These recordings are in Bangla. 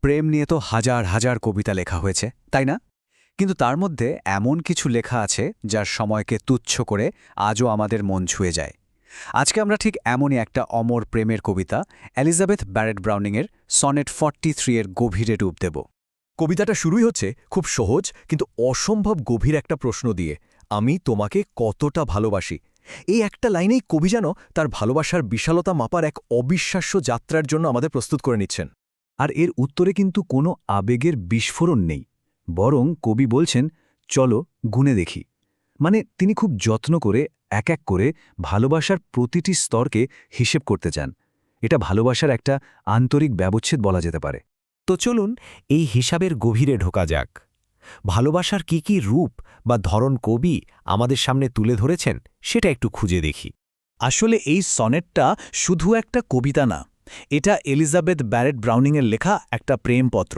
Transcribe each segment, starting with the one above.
প্রেম নিয়ে তো হাজার হাজার কবিতা লেখা হয়েছে, তাই না? কিন্তু তার মধ্যে এমন কিছু লেখা আছে যার সময়কে তুচ্ছ করে আজও আমাদের মন ছুঁয়ে যায়। আজকে আমরা ঠিক এমনই একটা অমর প্রেমের কবিতা এলিজাবেথ ব্যারেট ব্রাউনিংয়ের সনেট 43 এর গভীরে ডুব দেব। কবিতাটা শুরুই হচ্ছে খুব সহজ কিন্তু অসম্ভব গভীর একটা প্রশ্ন দিয়ে, আমি তোমাকে কতটা ভালোবাসি। এই একটা লাইনেই কবি যেন তার ভালোবাসার বিশালতা মাপার এক অবিশ্বাস্য যাত্রার জন্য আমাদের প্রস্তুত করে নিচ্ছেন। আর এর উত্তরে কিন্তু কোনো আবেগের বিস্ফোরণ নেই, বরং কবি বলছেন, চলো গুণে দেখি। মানে তিনি খুব যত্ন করে এক এক করে ভালোবাসার প্রতিটি স্তরকে হিসেব করতে চান। এটা ভালোবাসার একটা আন্তরিক ব্যবচ্ছেদ বলা যেতে পারে। তো চলুন এই হিসাবের গভীরে ঢোকা যাক। ভালোবাসার কি কি রূপ বা ধরন কবি আমাদের সামনে তুলে ধরেছেন সেটা একটু খুঁজে দেখি। আসলে এই সনেটটা শুধু একটা কবিতা না, এটা এলিজাবেথ ব্যারেট ব্রাউনিংয়ের লেখা একটা প্রেমপত্র।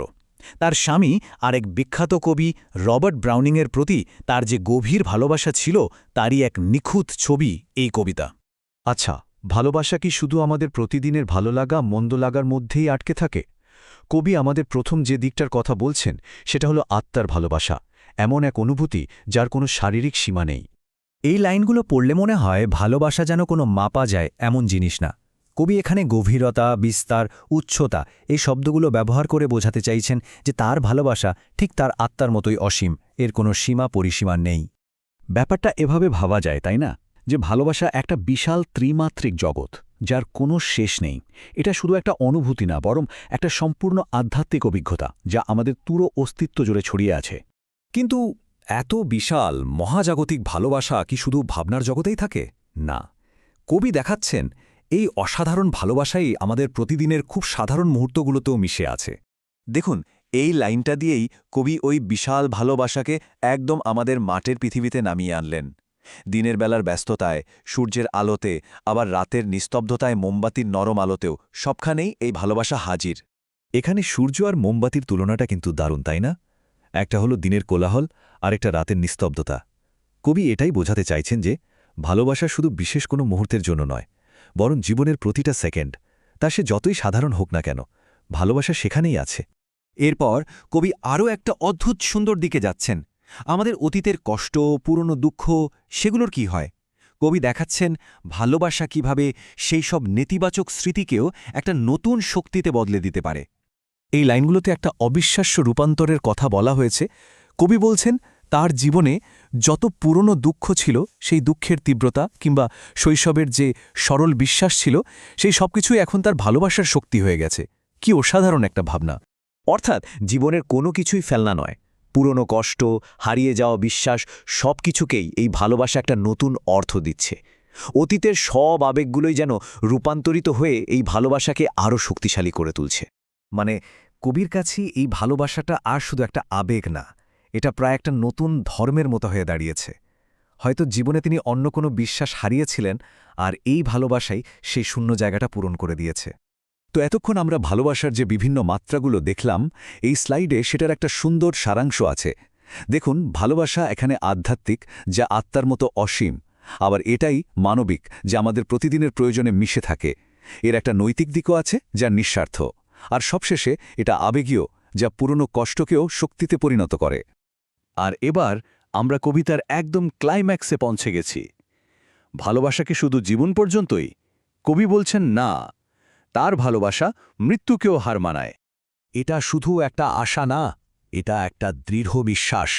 তার স্বামী আর এক বিখ্যাত কবি রবার্ট ব্রাউনিংয়ের প্রতি তার যে গভীর ভালোবাসা ছিল তারই এক নিখুঁত ছবি এই কবিতা। আচ্ছা, ভালোবাসা কি শুধু আমাদের প্রতিদিনের ভালো লাগা মন্দ লাগার মধ্যেই আটকে থাকে? কবি আমাদের প্রথম যে দিকটার কথা বলছেন সেটা হলো আত্মার ভালোবাসা, এমন এক অনুভূতি যার কোনো শারীরিক সীমা নেই। এই লাইনগুলো পড়লে মনে হয় ভালোবাসা যেন কোনো মাপা যায় এমন জিনিস না। কবি এখানে গভীরতা, বিস্তার, উচ্চতা এই শব্দগুলো ব্যবহার করে বোঝাতে চাইছেন যে তার ভালোবাসা ঠিক তার আত্মার মতোই অসীম, এর কোনো সীমা পরিসীমা নেই। ব্যাপারটা এভাবে ভাবা যায়, তাই না? যে ভালোবাসা একটা বিশাল ত্রিমাত্রিক জগৎ যার কোনো শেষ নেই। এটা শুধু একটা অনুভূতি না, বরং একটা সম্পূর্ণ আধ্যাত্মিক অভিজ্ঞতা যা আমাদের পুরো অস্তিত্ব জুড়ে ছড়িয়ে আছে। কিন্তু এত বিশাল মহাজাগতিক ভালোবাসা কি শুধু ভাবনার জগতেই থাকে? না, কবি দেখাচ্ছেন এই অসাধারণ ভালোবাসাই আমাদের প্রতিদিনের খুব সাধারণ মুহূর্তগুলোতেও মিশে আছে। দেখুন, এই লাইনটা দিয়েই কবি ওই বিশাল ভালোবাসাকে একদম আমাদের মাটির পৃথিবীতে নামিয়ে আনলেন। দিনের বেলার ব্যস্ততায়, সূর্যের আলোতে, আবার রাতের নিস্তব্ধতায় মোমবাতির নরম আলোতেও সবখানেই এই ভালোবাসা হাজির। এখানে সূর্য আর মোমবাতির তুলনাটা কিন্তু দারুণ, তাই না? একটা হলো দিনের কোলাহল আর একটা রাতের নিস্তব্ধতা। কবি এটাই বোঝাতে চাইছেন যে ভালোবাসা শুধু বিশেষ কোনো মুহূর্তের জন্য নয়, বরং জীবনের প্রতিটা সেকেন্ড, তা সে যতই সাধারণ হোক না কেন, ভালোবাসা সেখানেই আছে। এরপর কবি আরও একটা অদ্ভুত সুন্দর দিকে যাচ্ছেন। আমাদের অতীতের কষ্ট, পুরনো দুঃখ, সেগুলোর কি হয়? কবি দেখাচ্ছেন ভালোবাসা কিভাবে সেই সব নেতিবাচক স্মৃতিকেও একটা নতুন শক্তিতে বদলে দিতে পারে। এই লাইনগুলোতে একটা অবিশ্বাস্য রূপান্তরের কথা বলা হয়েছে। কবি বলছেন তার জীবনে যত পুরনো দুঃখ ছিল, সেই দুঃখের তীব্রতা কিংবা শৈশবের যে সরল বিশ্বাস ছিল, সেই সবকিছুই এখন তার ভালোবাসার শক্তি হয়ে গেছে। কি অসাধারণ একটা ভাবনা! অর্থাৎ জীবনের কোনো কিছুই ফেলনা নয়। পুরনো কষ্ট, হারিয়ে যাওয়া বিশ্বাস সবকিছুকেই এই ভালোবাসা একটা নতুন অর্থ দিচ্ছে। অতীতের সব আবেগগুলোই যেন রূপান্তরিত হয়ে এই ভালোবাসাকে আরও শক্তিশালী করে তুলছে। মানে কবির কাছে এই ভালোবাসাটা আর শুধু একটা আবেগ না, এটা প্রায় একটা নতুন ধর্মের মতো হয়ে দাঁড়িয়েছে। হয়তো জীবনে তিনি অন্য কোনো বিশ্বাস হারিয়েছিলেন, আর এই ভালোবাসাই সেই শূন্য জায়গাটা পূরণ করে দিয়েছে। তো এতক্ষণ আমরা ভালোবাসার যে বিভিন্ন মাত্রাগুলো দেখলাম, এই স্লাইডে সেটার একটা সুন্দর সারাংশ আছে। দেখুন, ভালোবাসা এখানে আধ্যাত্মিক, যা আত্মার মতো অসীম, আবার এটাই মানবিক, যা আমাদের প্রতিদিনের প্রয়োজনে মিশে থাকে। এর একটা নৈতিক দিকও আছে, যা নিঃস্বার্থ, আর সবশেষে এটা আবেগীয়, যা পুরনো কষ্টকেও শক্তিতে পরিণত করে। আর এবার আমরা কবিতার একদম ক্লাইম্যাক্সে পৌঁছে গেছি। ভালোবাসাকে শুধু জীবন পর্যন্তই? কবি বলছেন না, তার ভালোবাসা মৃত্যুকেও হার মানায়। এটা শুধু একটা আশা না, এটা একটা দৃঢ় বিশ্বাস।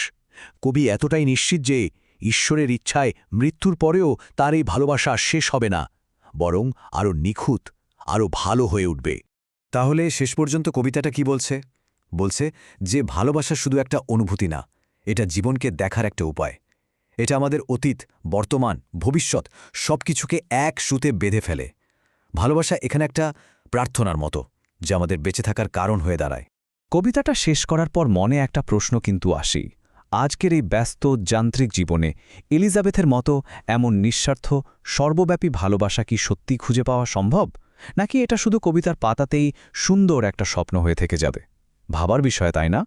কবি এতটাই নিশ্চিত যে ঈশ্বরের ইচ্ছায় মৃত্যুর পরেও তার এই ভালোবাসা শেষ হবে না, বরং আরও নিখুঁত, আরও ভালো হয়ে উঠবে। তাহলে শেষ পর্যন্ত কবিতাটা কি বলছে? বলছে যে ভালোবাসা শুধু একটা অনুভূতি না, এটা জীবনকে দেখার একটা উপায়। এটা আমাদের অতীত, বর্তমান, ভবিষ্যৎ সবকিছুকে এক সুতে বেঁধে ফেলে। ভালোবাসা এখানে একটা প্রার্থনার মতো, যা আমাদের বেঁচে থাকার কারণ হয়ে দাঁড়ায়। কবিতাটা শেষ করার পর মনে একটা প্রশ্ন কিন্তু আসেই। আজকের এই ব্যস্ত যান্ত্রিক জীবনে এলিজাবেথের মতো এমন নিঃস্বার্থ, সর্বব্যাপী ভালোবাসা কি সত্যি খুঁজে পাওয়া সম্ভব, নাকি এটা শুধু কবিতার পাতাতেই সুন্দর একটা স্বপ্ন হয়ে থেকে যাবে? ভাবার বিষয়, তাই না?